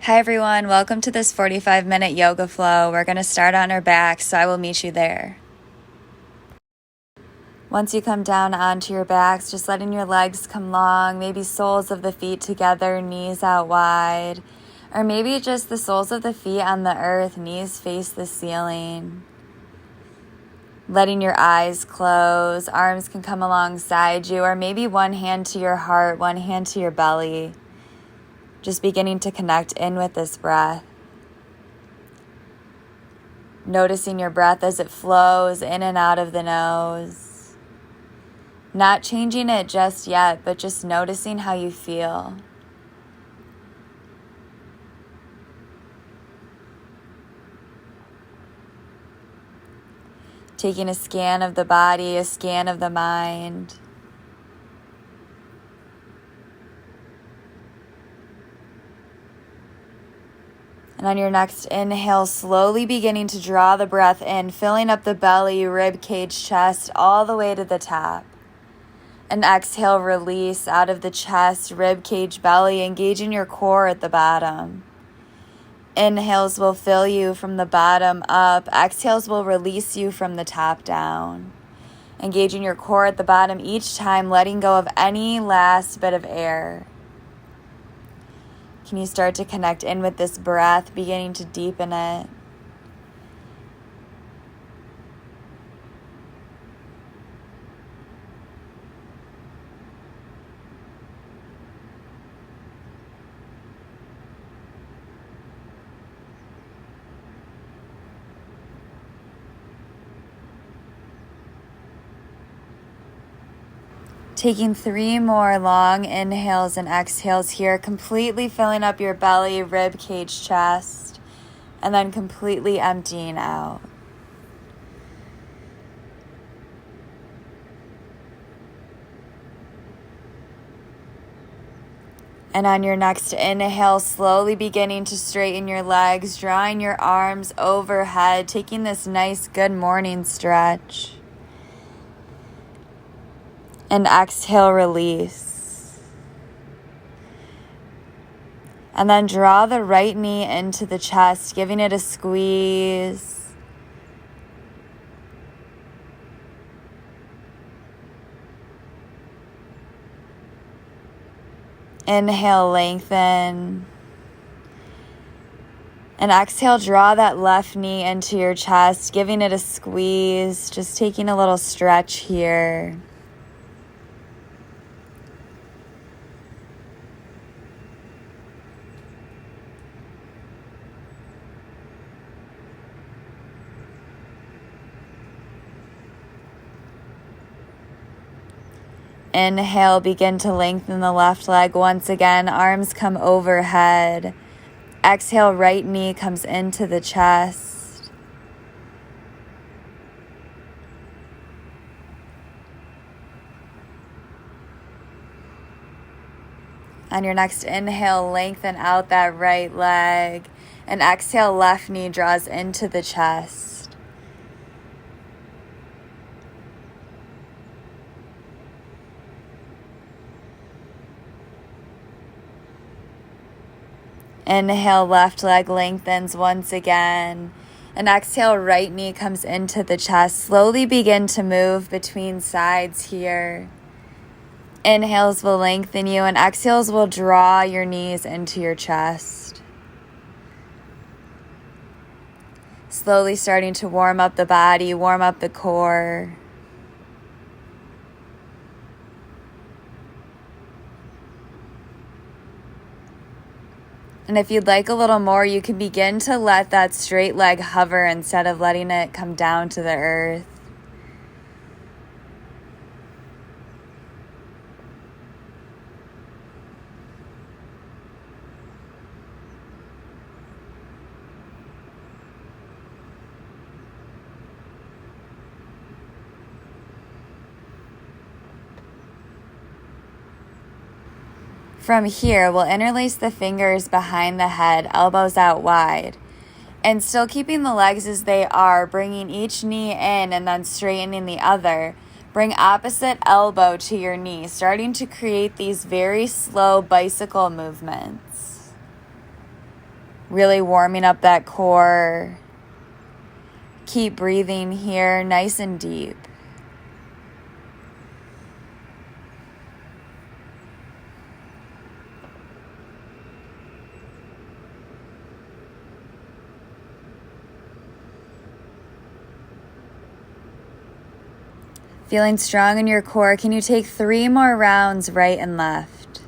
Hi everyone, welcome to this 45-minute yoga flow. We're going to start on our backs, so I will meet you there. Once you come down onto your backs, just letting your legs come long, maybe soles of the feet together, knees out wide, or maybe just the soles of the feet on the earth, knees face the ceiling. Letting your eyes close, arms can come alongside you, or maybe one hand to your heart, one hand to your belly. Just beginning to connect in with this breath. Noticing your breath as it flows in and out of the nose. Not changing it just yet, but just noticing how you feel. Taking a scan of the body, a scan of the mind. And on your next inhale, slowly beginning to draw the breath in, filling up the belly, rib cage, chest, all the way to the top. And exhale, release out of the chest, rib cage, belly, engaging your core at the bottom. Inhales will fill you from the bottom up. Exhales will release you from the top down. Engaging your core at the bottom each time, letting go of any last bit of air. Can you start to connect in with this breath, beginning to deepen it? Taking 3 more long inhales and exhales here, completely filling up your belly, rib cage, chest, and then completely emptying out. And on your next inhale, slowly beginning to straighten your legs, drawing your arms overhead, taking this nice good morning stretch. And exhale, release. And then draw the right knee into the chest, giving it a squeeze. Inhale, lengthen. And exhale, draw that left knee into your chest, giving it a squeeze, just taking a little stretch here. Inhale, begin to lengthen the left leg once again. Arms come overhead. Exhale, right knee comes into the chest. On your next inhale, lengthen out that right leg. And exhale, left knee draws into the chest. Inhale, left leg lengthens once again. And exhale, right knee comes into the chest. Slowly begin to move between sides here. Inhales will lengthen you, and exhales will draw your knees into your chest. Slowly starting to warm up the body, warm up the core. And if you'd like a little more, you can begin to let that straight leg hover instead of letting it come down to the earth. From here, we'll interlace the fingers behind the head, elbows out wide. And still keeping the legs as they are, bringing each knee in and then straightening the other. Bring opposite elbow to your knee, starting to create these very slow bicycle movements. really warming up that core. Keep breathing here, nice and deep. Feeling strong in your core, can you take 3 more rounds right and left?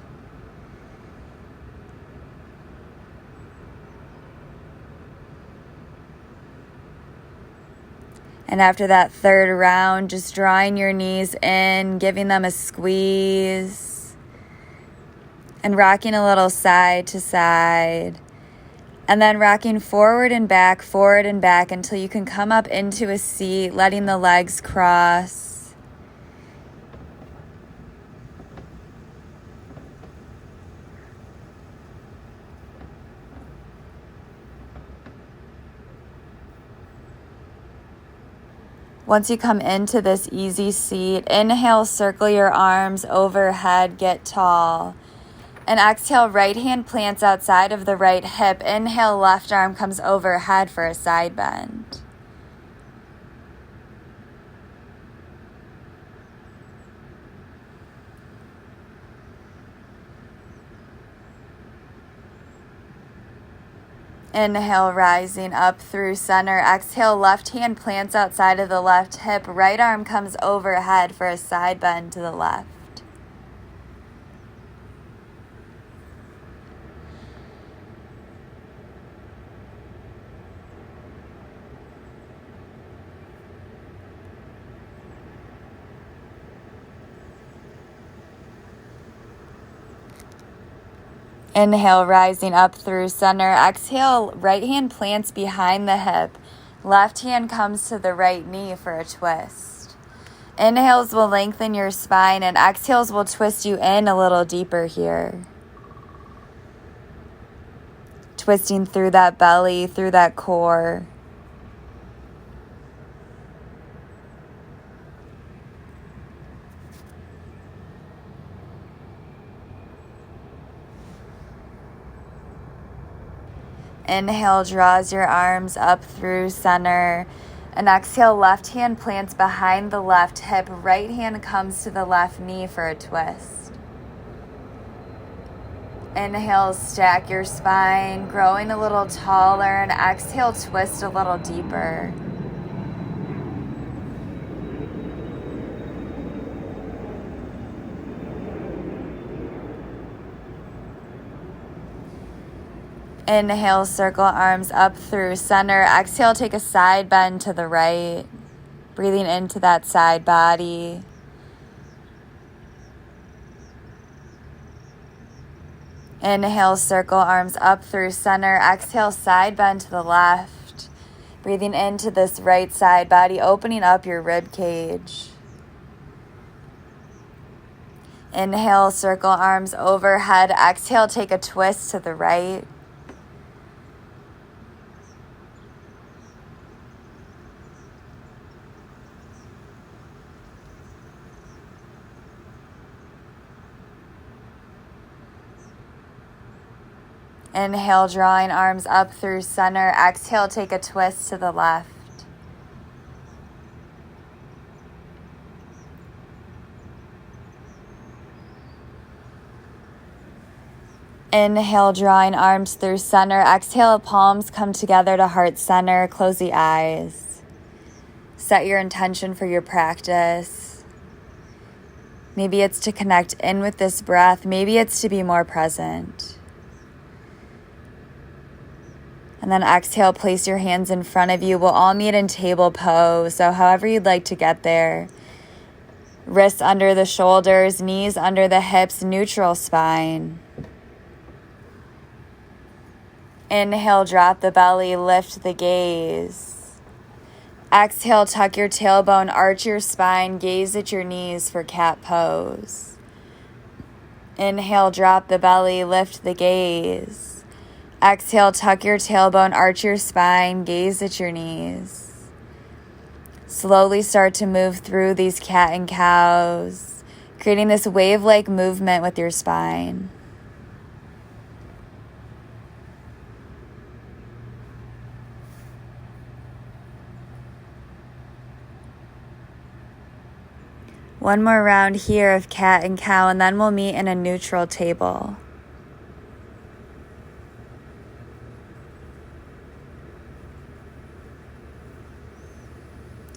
And after that third round, just drawing your knees in, giving them a squeeze, and rocking a little side to side. And then rocking forward and back until you can come up into a seat, letting the legs cross. Once you come into this easy seat, inhale, circle your arms overhead, get tall. And exhale, right hand plants outside of the right hip. Inhale, left arm comes overhead for a side bend. Inhale, rising up through center. Exhale, left hand plants outside of the left hip. Right arm comes overhead for a side bend to the left. Inhale, rising up through center. Exhale, right hand plants behind the hip. Left hand comes to the right knee for a twist. Inhales will lengthen your spine and exhales will twist you in a little deeper here. Twisting through that belly, through that core. Inhale, draws your arms up through center. And exhale, left hand plants behind the left hip. Right hand comes to the left knee for a twist. Inhale, stack your spine, growing a little taller. And exhale, twist a little deeper. Inhale, circle arms up through center. Exhale, take a side bend to the right. Breathing into that side body. Inhale, circle arms up through center. Exhale, side bend to the left. Breathing into this right side body, opening up your rib cage. Inhale, circle arms overhead. Exhale, take a twist to the right. Inhale, drawing arms up through center. Exhale, take a twist to the left. Inhale, drawing arms through center. Exhale, palms come together to heart center. Close the eyes. Set your intention for your practice. Maybe it's to connect in with this breath. Maybe it's to be more present. And then exhale, place your hands in front of you. We'll all meet in table pose. So however you'd like to get there. Wrists under the shoulders, knees under the hips, neutral spine. Inhale, drop the belly, lift the gaze. Exhale, tuck your tailbone, arch your spine, gaze at your knees for cat pose. Inhale, drop the belly, lift the gaze. Exhale, tuck your tailbone, arch your spine, gaze at your knees. Slowly start to move through these cat and cows, creating this wave-like movement with your spine. One more round here of cat and cow, and then we'll meet in a neutral table.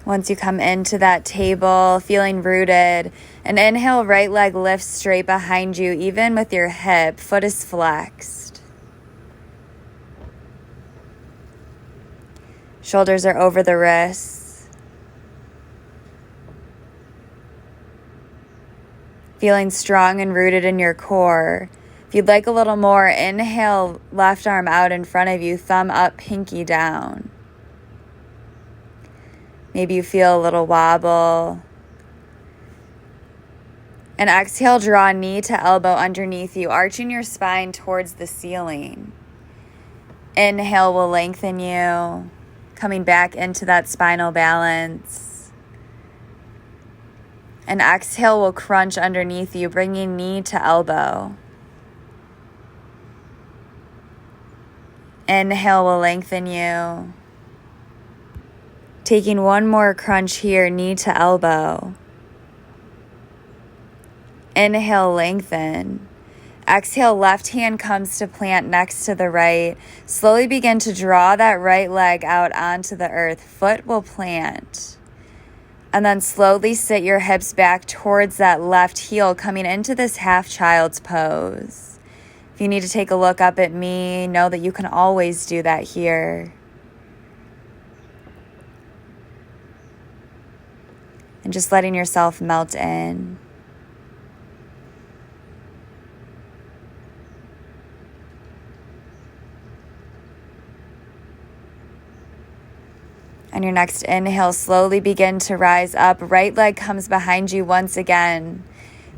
Once you come into that table, feeling rooted, an inhale, right leg lifts straight behind you, even with your hip, foot is flexed. Shoulders are over the wrists. Feeling strong and rooted in your core. If you'd like a little more, inhale, left arm out in front of you, thumb up, pinky down. Maybe you feel a little wobble. And exhale, draw knee to elbow underneath you, arching your spine towards the ceiling. Inhale will lengthen you, coming back into that spinal balance. And exhale will crunch underneath you, bringing knee to elbow. Inhale will lengthen you. Taking one more crunch here, knee to elbow. Inhale, lengthen. Exhale, left hand comes to plant next to the right. Slowly begin to draw that right leg out onto the earth. Foot will plant. And then slowly sit your hips back towards that left heel, coming into this half child's pose. If you need to take a look up at me, know that you can always do that here. And just letting yourself melt in. On your next inhale, slowly begin to rise up. Right leg comes behind you once again.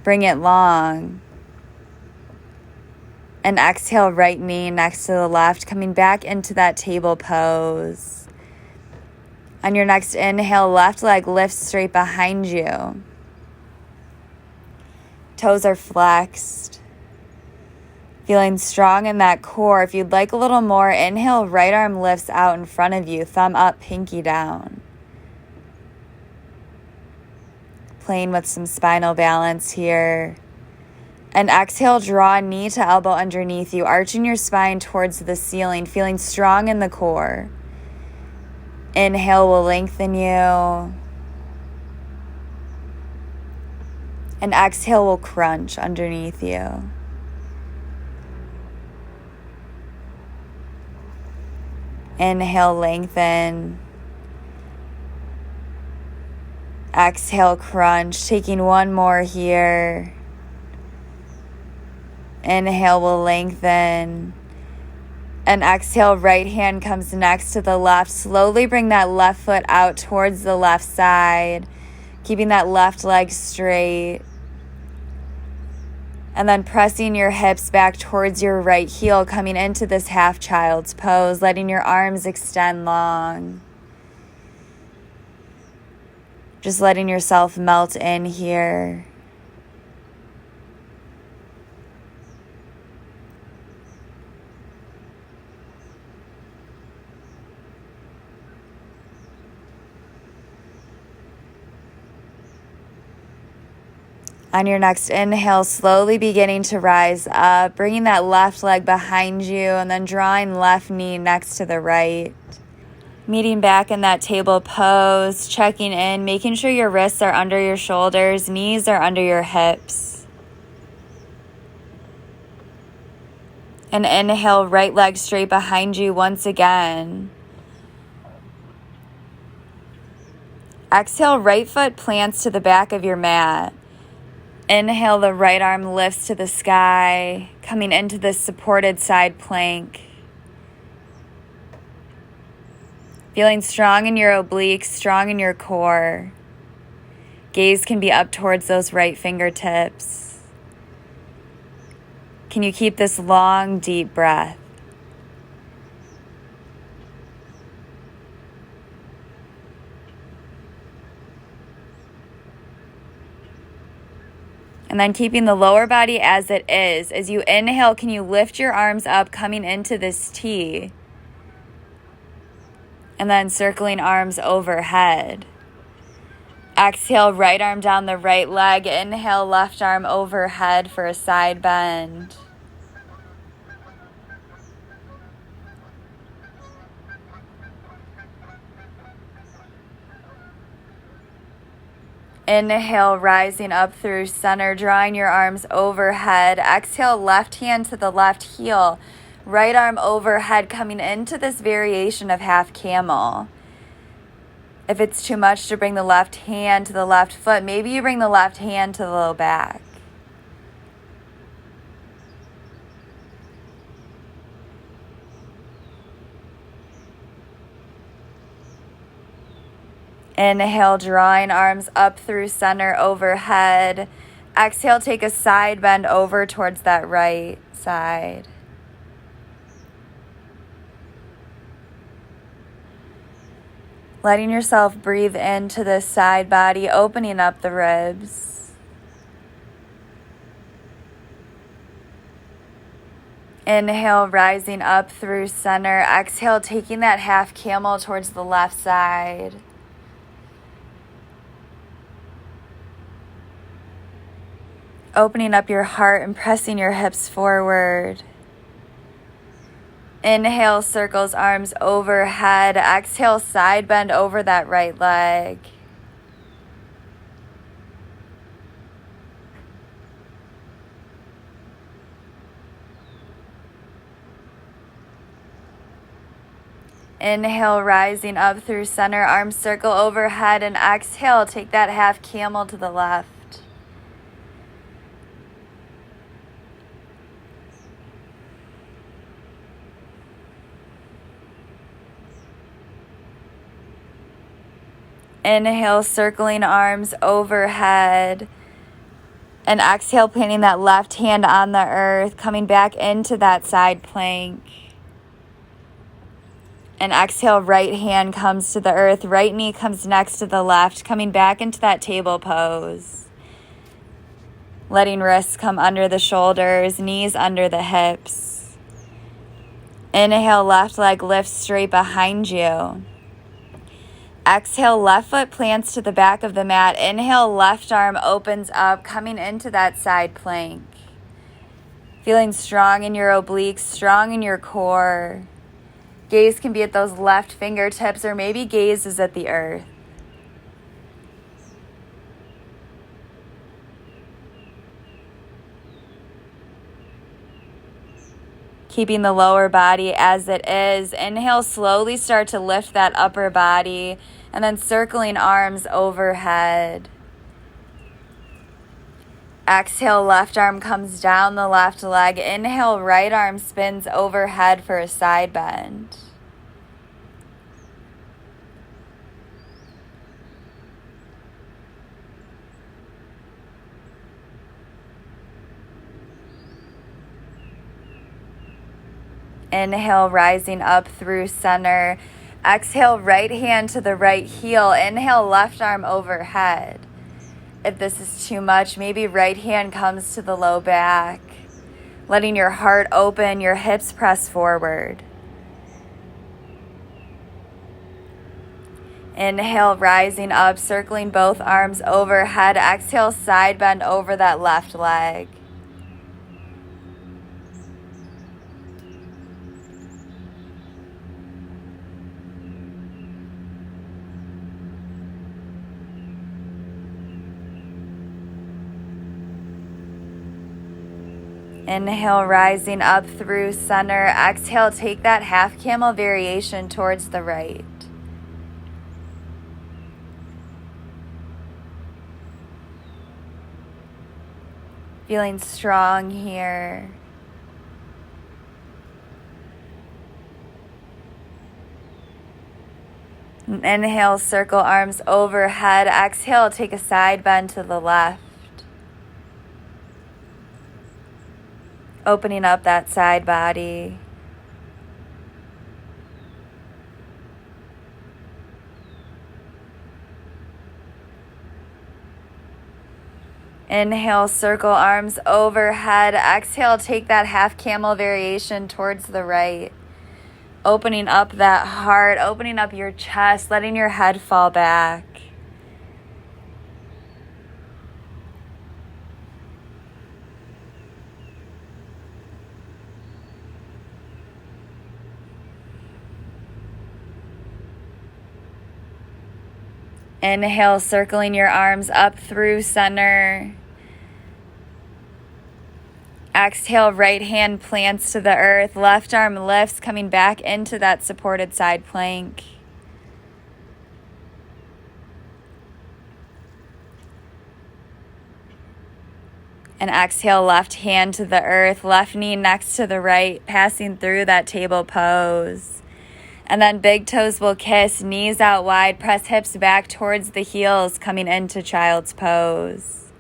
Bring it long. And exhale, right knee next to the left, coming back into that table pose. On your next inhale, left leg lifts straight behind you. Toes are flexed. Feeling strong in that core. If you'd like a little more, inhale, right arm lifts out in front of you, thumb up, pinky down. Playing with some spinal balance here. And exhale, draw knee to elbow underneath you, arching your spine towards the ceiling, feeling strong in the core. Inhale will lengthen you. And exhale will crunch underneath you. Inhale, lengthen. Exhale, crunch. Taking one more here. Inhale will lengthen. And exhale, right hand comes next to the left. Slowly bring that left foot out towards the left side, keeping that left leg straight. And then pressing your hips back towards your right heel, coming into this half child's pose, letting your arms extend long. Just letting yourself melt in here. On your next inhale, slowly beginning to rise up, bringing that left leg behind you and then drawing left knee next to the right. Meeting back in that table pose, checking in, making sure your wrists are under your shoulders, knees are under your hips. And inhale, right leg straight behind you once again. Exhale, right foot plants to the back of your mat. Inhale, the right arm lifts to the sky, coming into this supported side plank. Feeling strong in your obliques, strong in your core. Gaze can be up towards those right fingertips. Can you keep this long, deep breath? And then keeping the lower body as it is. As you inhale, can you lift your arms up, coming into this T? And then circling arms overhead. Exhale, right arm down the right leg. Inhale, left arm overhead for a side bend. Inhale, rising up through center, drawing your arms overhead. Exhale, left hand to the left heel. Right arm overhead, coming into this variation of half camel. If it's too much to bring the left hand to the left foot, maybe you bring the left hand to the low back. Inhale, drawing arms up through center, overhead. Exhale, take a side bend over towards that right side. Letting yourself breathe into this side body, opening up the ribs. Inhale, rising up through center. Exhale, taking that half camel towards the left side. Opening up your heart and pressing your hips forward. Inhale, circles arms overhead. Exhale, side bend over that right leg. Inhale, rising up through center, arms circle overhead, and exhale, take that half camel to the left. Inhale, circling arms overhead. And exhale, planting that left hand on the earth, coming back into that side plank. And exhale, right hand comes to the earth, right knee comes next to the left, coming back into that table pose. Letting wrists come under the shoulders, knees under the hips. Inhale, left leg lifts straight behind you. Exhale, left foot plants to the back of the mat. Inhale, left arm opens up, coming into that side plank. Feeling strong in your obliques, strong in your core. Gaze can be at those left fingertips, or maybe gaze is at the earth. Keeping the lower body as it is. Inhale, slowly start to lift that upper body, and then circling arms overhead. Exhale, left arm comes down the left leg. Inhale, right arm spins overhead for a side bend. Inhale, rising up through center. Exhale, right hand to the right heel. Inhale, left arm overhead. If this is too much, maybe right hand comes to the low back. Letting your heart open, your hips press forward. Inhale, rising up, circling both arms overhead. Exhale, side bend over that left leg. Inhale, rising up through center. Exhale, take that half camel variation towards the right. Feeling strong here. Inhale, circle arms overhead. Exhale, take a side bend to the left. Opening up that side body. Inhale, circle arms overhead. Exhale, take that half camel variation towards the right. Opening up that heart, opening up your chest, letting your head fall back. Inhale, circling your arms up through center. Exhale, right hand plants to the earth. Left arm lifts, coming back into that supported side plank. And exhale, left hand to the earth, left knee next to the right, passing through that table pose. And then big toes will kiss, knees out wide, press hips back towards the heels, coming into child's pose.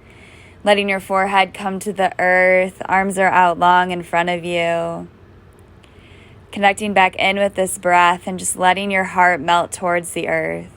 Letting your forehead come to the earth, arms are out long in front of you. Connecting back in with this breath and just letting your heart melt towards the earth.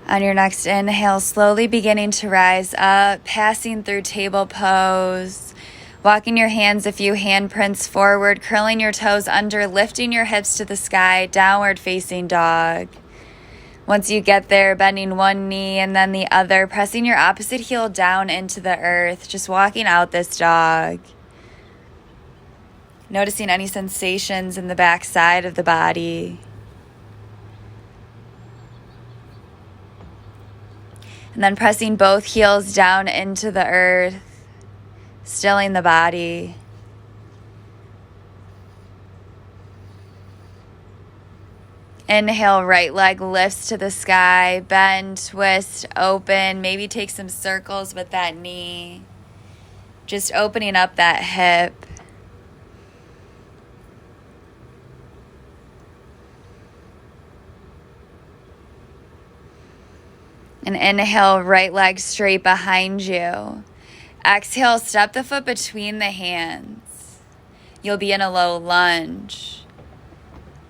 On your next inhale, slowly beginning to rise up, passing through table pose, walking your hands a few handprints forward, curling your toes under, lifting your hips to the sky, downward facing dog. Once you get there, bending one knee and then the other, pressing your opposite heel down into the earth, just walking out this dog. Noticing any sensations in the back side of the body. And then pressing both heels down into the earth, stilling the body. Inhale, right leg lifts to the sky, bend, twist, open, maybe take some circles with that knee. Just opening up that hip. And inhale, right leg straight behind you. Exhale, step the foot between the hands. You'll be in a low lunge.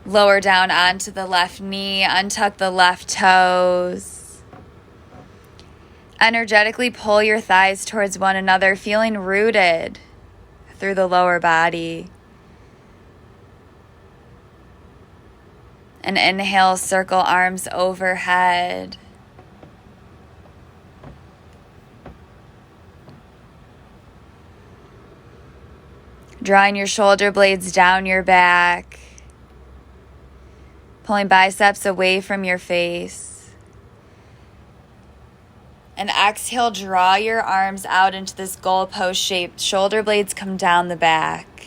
Lower down onto the left knee, untuck the left toes. Energetically pull your thighs towards one another, feeling rooted through the lower body. And inhale, circle arms overhead. Drawing your shoulder blades down your back. Pulling biceps away from your face. And exhale, draw your arms out into this goalpost shape. Shoulder blades come down the back.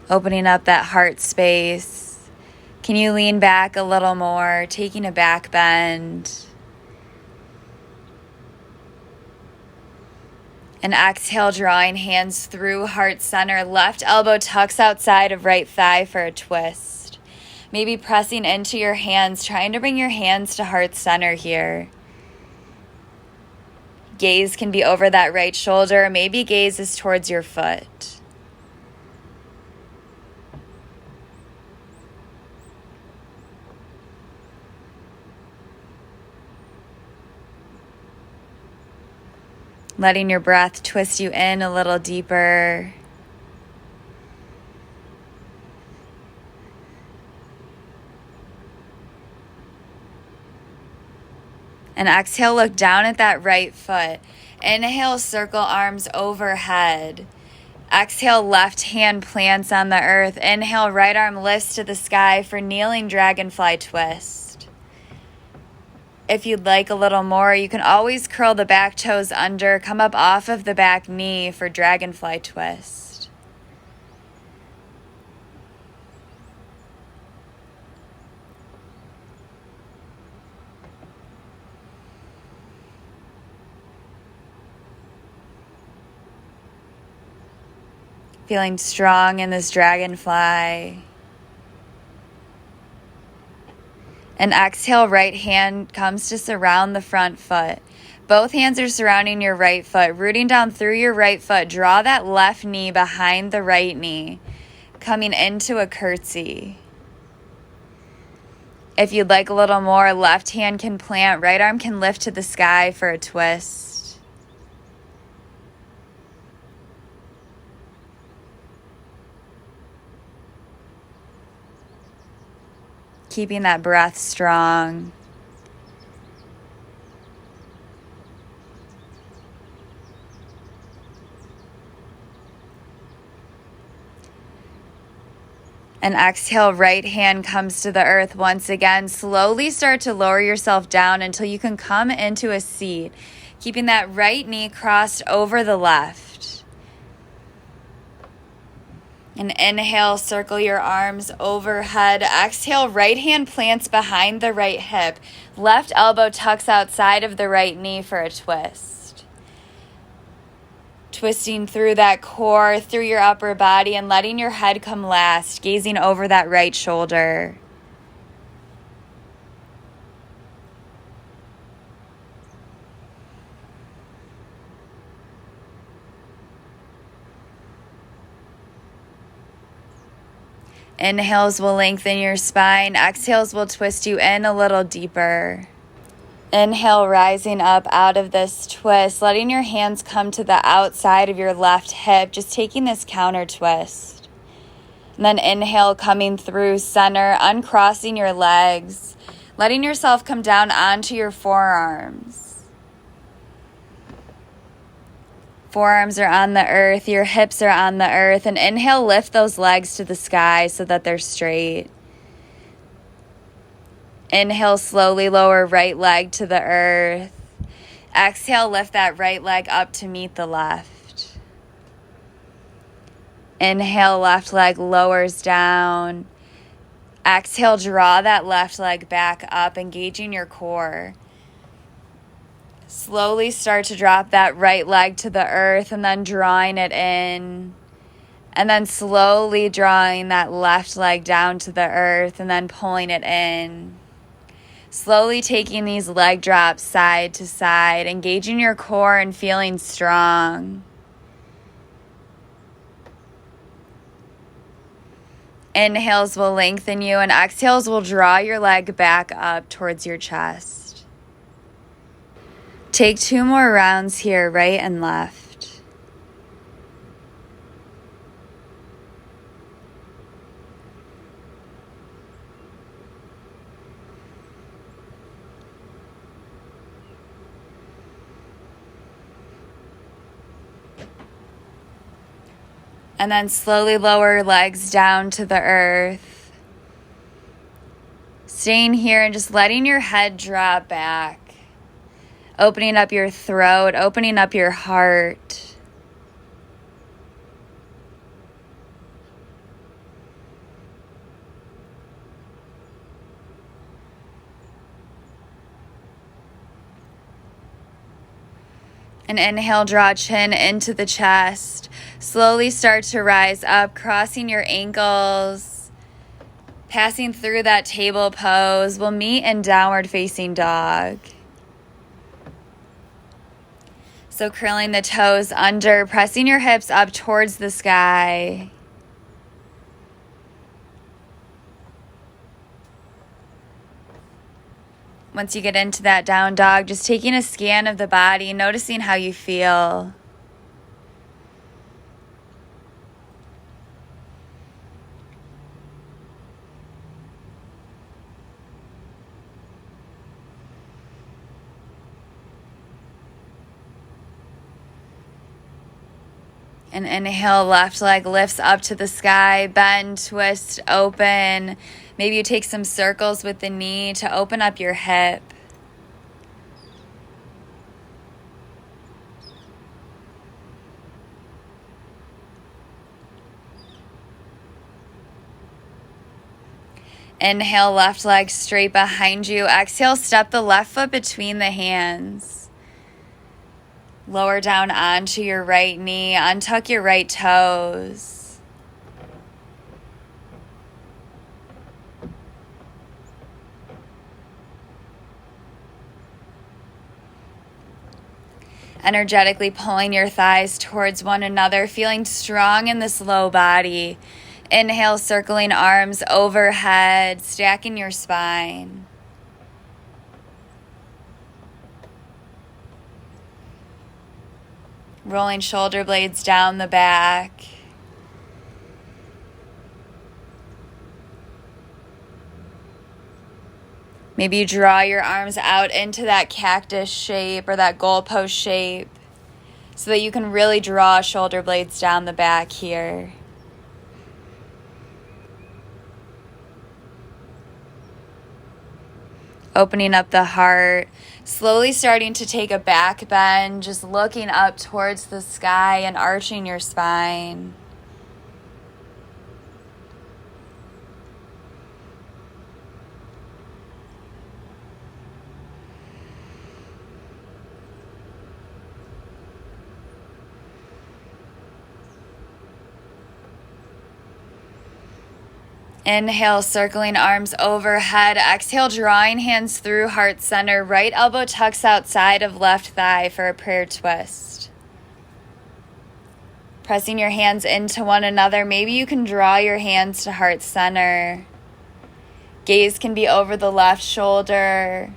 Opening up that heart space. Can you lean back a little more, taking a back bend? And exhale, drawing hands through heart center. Left elbow tucks outside of right thigh for a twist. Maybe pressing into your hands, trying to bring your hands to heart center here. Gaze can be over that right shoulder. Maybe gaze is towards your foot. Letting your breath twist you in a little deeper. And exhale, look down at that right foot. Inhale, circle arms overhead. Exhale, left hand plants on the earth. Inhale, right arm lifts to the sky for kneeling dragonfly twist. If you'd like a little more, you can always curl the back toes under, come up off of the back knee for dragonfly twist. Feeling strong in this dragonfly. And exhale, right hand comes to surround the front foot. Both hands are surrounding your right foot, rooting down through your right foot. Draw that left knee behind the right knee, coming into a curtsy. If you'd like a little more, left hand can plant, right arm can lift to the sky for a twist. Keeping that breath strong. And exhale, right hand comes to the earth once again. Slowly start to lower yourself down until you can come into a seat, keeping that right knee crossed over the left. And inhale, circle your arms overhead. Exhale, right hand plants behind the right hip. Left elbow tucks outside of the right knee for a twist. Twisting through that core, through your upper body, and letting your head come last, gazing over that right shoulder. Inhales will lengthen your spine. Exhales will twist you in a little deeper. Inhale, rising up out of this twist, letting your hands come to the outside of your left hip, just taking this counter twist. And then inhale, coming through center, uncrossing your legs, letting yourself come down onto your forearms. Forearms are on the earth, your hips are on the earth, and inhale, lift those legs to the sky so that they're straight. Inhale, slowly lower right leg to the earth. Exhale, lift that right leg up to meet the left. Inhale, left leg lowers down. Exhale, draw that left leg back up, engaging your core. Slowly start to drop that right leg to the earth and then drawing it in. And then slowly drawing that left leg down to the earth and then pulling it in. Slowly taking these leg drops side to side, engaging your core and feeling strong. Inhales will lengthen you and exhales will draw your leg back up towards your chest. Take 2 more rounds here, right and left. And then slowly lower legs down to the earth. Staying here and just letting your head drop back. Opening up your throat, opening up your heart. And inhale, draw chin into the chest. Slowly start to rise up, crossing your ankles. Passing through that table pose. We'll meet in downward facing dog. So curling the toes under, pressing your hips up towards the sky. Once you get into that down dog, just taking a scan of the body, noticing how you feel. And inhale, left leg lifts up to the sky, bend, twist, open. Maybe you take some circles with the knee to open up your hip. Inhale, left leg straight behind you. Exhale, step the left foot between the hands. Lower down onto your right knee, untuck your right toes. Energetically pulling your thighs towards one another, feeling strong in this low body. Inhale, circling arms overhead, stacking your spine. Rolling shoulder blades down the back. Maybe you draw your arms out into that cactus shape or that goalpost shape so that you can really draw shoulder blades down the back here. Opening up the heart, slowly starting to take a back bend, just looking up towards the sky and arching your spine. Inhale, circling arms overhead. Exhale, drawing hands through heart center. Right elbow tucks outside of left thigh for a prayer twist. Pressing your hands into one another. Maybe you can draw your hands to heart center. Gaze can be over the left shoulder.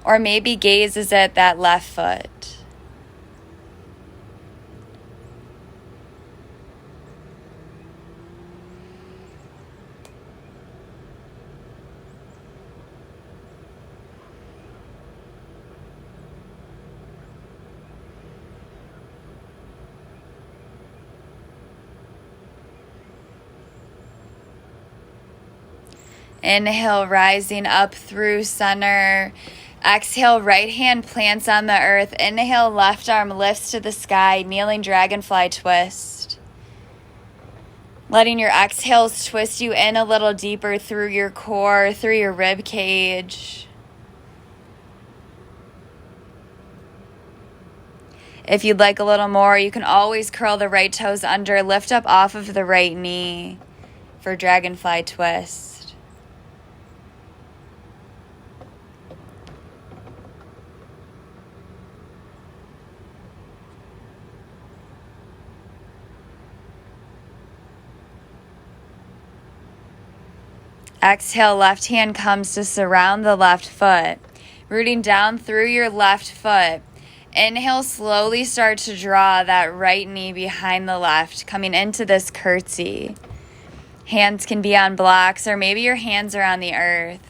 Or maybe gaze is at that left foot. Inhale, rising up through center. Exhale, right hand plants on the earth. Inhale, left arm lifts to the sky, kneeling dragonfly twist. Letting your exhales twist you in a little deeper through your core, through your rib cage. If you'd like a little more, you can always curl the right toes under, lift up off of the right knee for dragonfly twist. Exhale, left hand comes to surround the left foot, rooting down through your left foot. Inhale, slowly start to draw that right knee behind the left, coming into this curtsy. Hands can be on blocks, or maybe your hands are on the earth.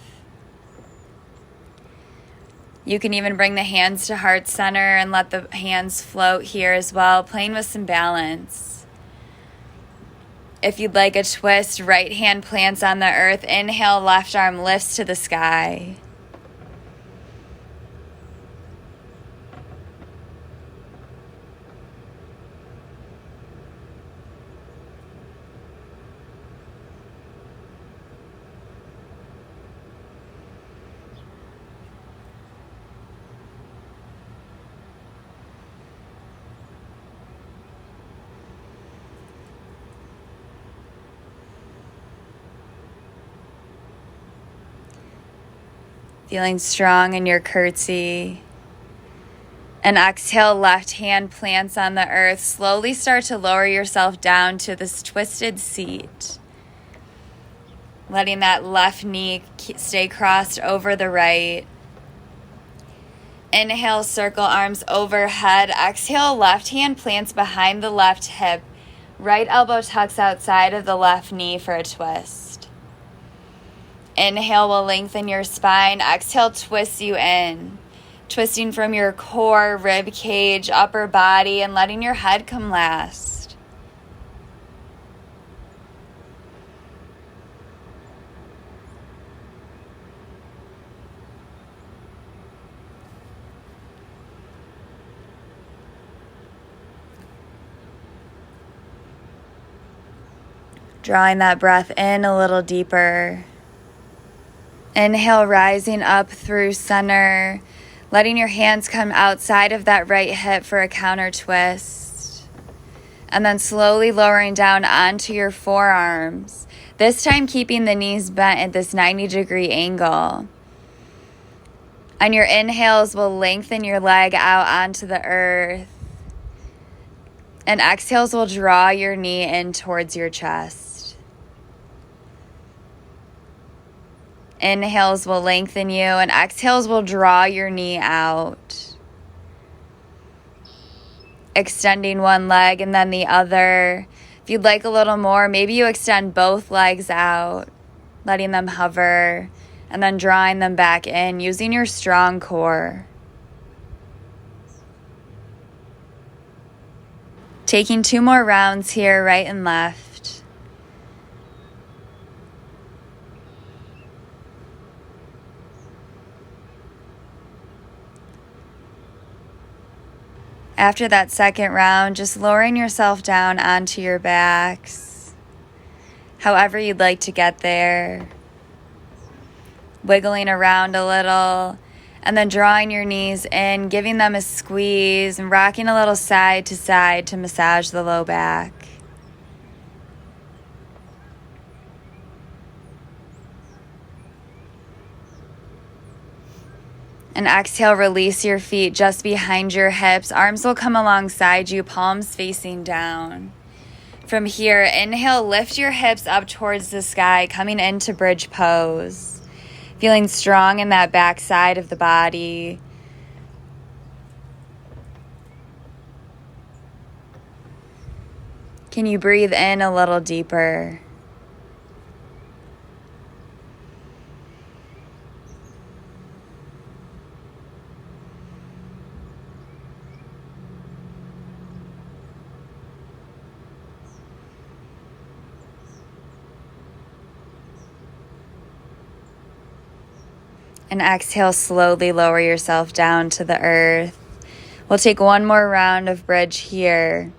You can even bring the hands to heart center and let the hands float here as well, playing with some balance. If you'd like a twist, right hand plants on the earth. Inhale, left arm lifts to the sky. Feeling strong in your curtsy. And exhale, left hand plants on the earth. Slowly start to lower yourself down to this twisted seat. Letting that left knee stay crossed over the right. Inhale, circle arms overhead. Exhale, left hand plants behind the left hip. Right elbow tucks outside of the left knee for a twist. Inhale will lengthen your spine. Exhale, twists you in. Twisting from your core, rib cage, upper body, and letting your head come last. Drawing that breath in a little deeper. Inhale, rising up through center, letting your hands come outside of that right hip for a counter twist. And then slowly lowering down onto your forearms. This time keeping the knees bent at this 90-degree angle. On your inhales, will lengthen your leg out onto the earth. And exhales will draw your knee in towards your chest. Inhales will lengthen you, and exhales will draw your knee out. Extending one leg and then the other. If you'd like a little more, maybe you extend both legs out, letting them hover, and then drawing them back in using your strong core. Taking 2 more rounds here, right and left. After that second round, just lowering yourself down onto your backs, however you'd like to get there. Wiggling around a little, and then drawing your knees in, giving them a squeeze, and rocking a little side to massage the low back. And exhale, release your feet just behind your hips. Arms will come alongside you, palms facing down. From here, inhale, lift your hips up towards the sky, coming into bridge pose. Feeling strong in that back side of the body. Can you breathe in a little deeper? And exhale, slowly lower yourself down to the earth. We'll take one more round of bridge here.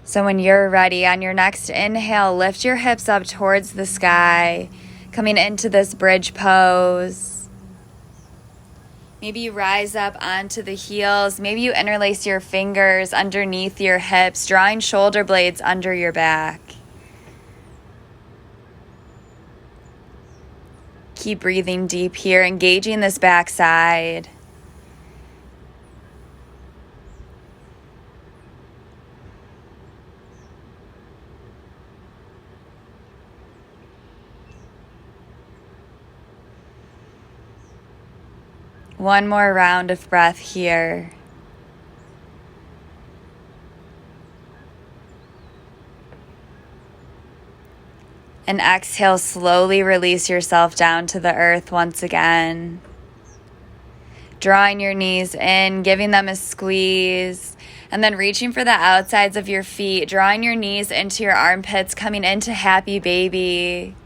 So when you're ready, on your next inhale, lift your hips up towards the sky, coming into this bridge pose. Maybe you rise up onto the heels. Maybe you interlace your fingers underneath your hips, drawing shoulder blades under your back. Keep breathing deep here, engaging this back side. One more round of breath here. And exhale, slowly release yourself down to the earth once again. Drawing your knees in, giving them a squeeze, and then reaching for the outsides of your feet, drawing your knees into your armpits, coming into happy baby.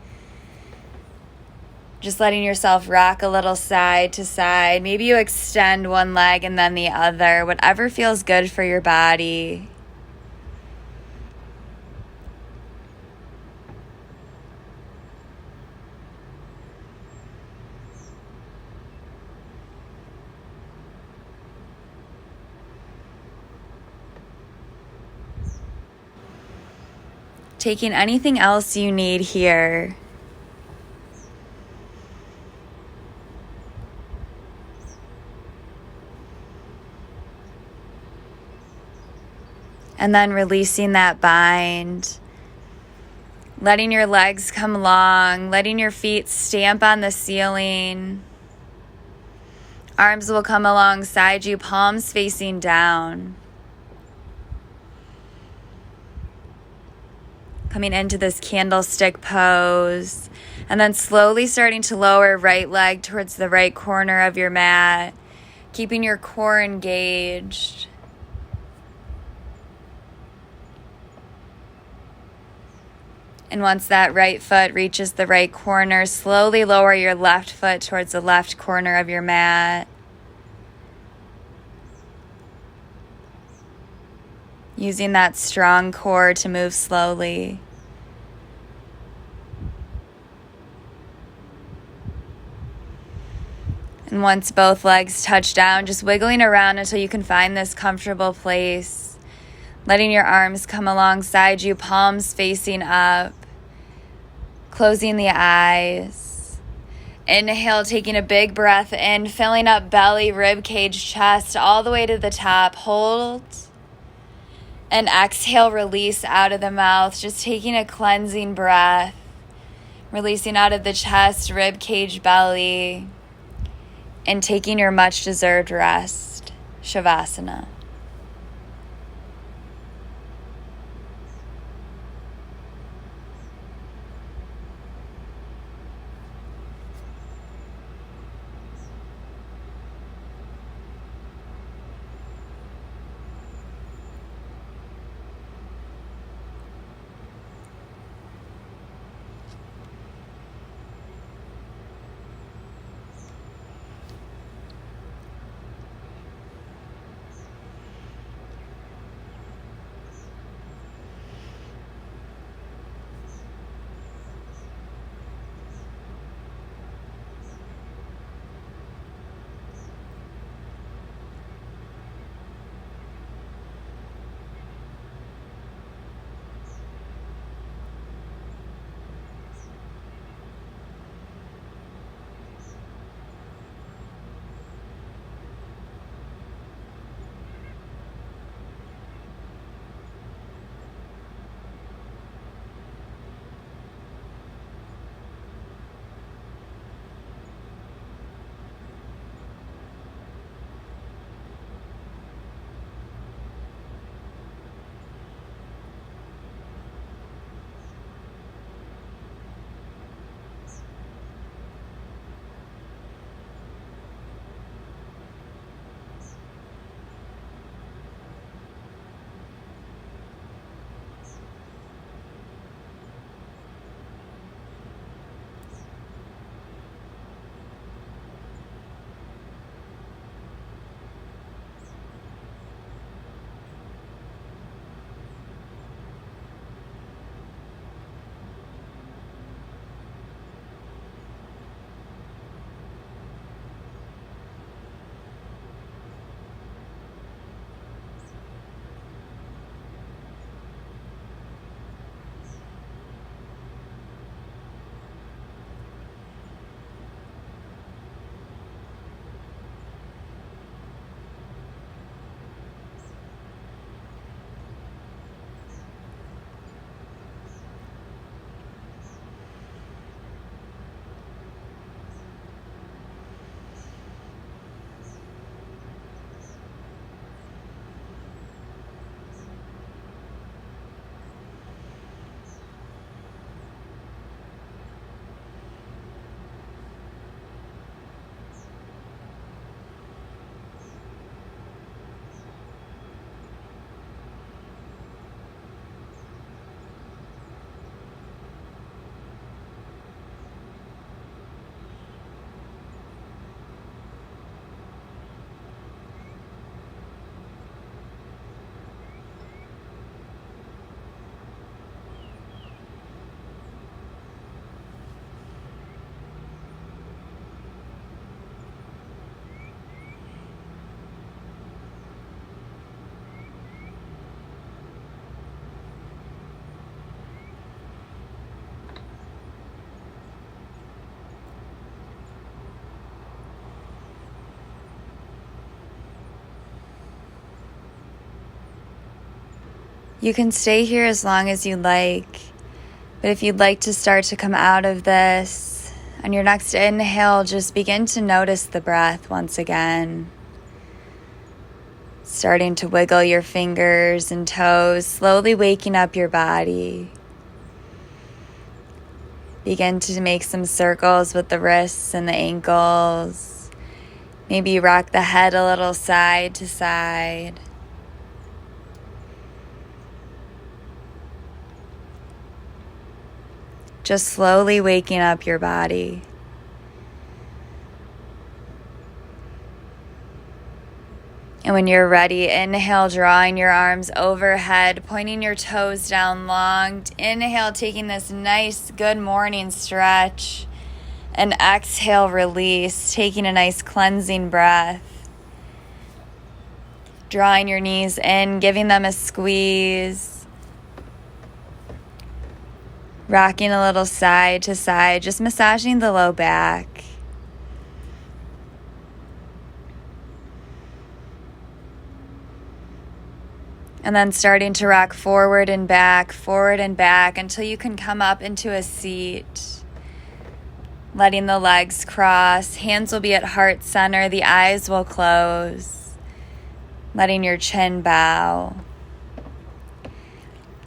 Just letting yourself rock a little side to side. Maybe you extend one leg and then the other, whatever feels good for your body. Taking anything else you need here. And then releasing that bind. Letting your legs come long, letting your feet stamp on the ceiling. Arms will come alongside you, palms facing down. Coming into this candlestick pose, and then slowly starting to lower right leg towards the right corner of your mat, keeping your core engaged. And once that right foot reaches the right corner, slowly lower your left foot towards the left corner of your mat. Using that strong core to move slowly. And once both legs touch down, just wiggling around until you can find this comfortable place. Letting your arms come alongside you, palms facing up. Closing the eyes. Inhale, taking a big breath in, filling up belly, rib cage, chest, all the way to the top. Hold. And exhale, release out of the mouth, just taking a cleansing breath. Releasing out of the chest, rib cage, belly, and taking your much deserved rest, Shavasana. You can stay here as long as you like, but if you'd like to start to come out of this, on your next inhale, just begin to notice the breath once again. Starting to wiggle your fingers and toes, slowly waking up your body. Begin to make some circles with the wrists and the ankles. Maybe rock the head a little side to side. Just slowly waking up your body. And when you're ready, inhale, drawing your arms overhead, pointing your toes down long. Inhale, taking this nice good morning stretch. And exhale, release, taking a nice cleansing breath. Drawing your knees in, giving them a squeeze. Rocking a little side to side, just massaging the low back. And then starting to rock forward and back until you can come up into a seat. Letting the legs cross, hands will be at heart center, the eyes will close. Letting your chin bow.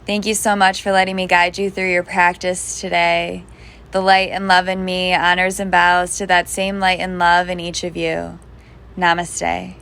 Thank you so much for letting me guide you through your practice today. The light and love in me honors and bows to that same light and love in each of you. Namaste.